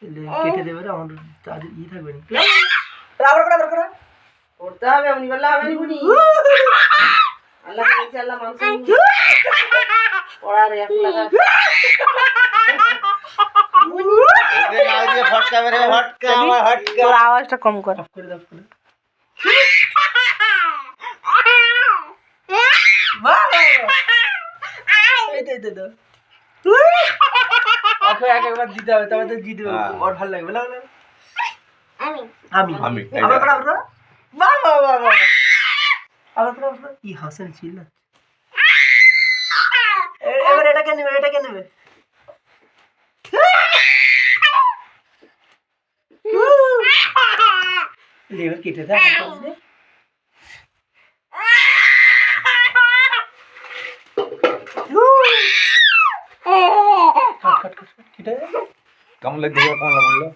কেটে দেবে রে, আমার তাদের ই থাকবে না। আবার করে করতে হবে, এমনি করলে হবে নি বুনি। আল্লাহ বলছে, আল্লাহ মানুষ পড়ার 1 লাখ তোর আওয়াজটা কম কর। অফ করে দাও করে। এই দাও। ওকে একবার দিতে হবে, তবে তো জিতবে। ওর ভালো লাগবে না? আমি আবার করে বাহ বাহ বাহ বাহ। আবার করে কি হাসিল ছিল। এবার এটাকে নেবে। এবার কেটে দাও। কাট কেটে কেমন লাগছে? কেমন লাগলো?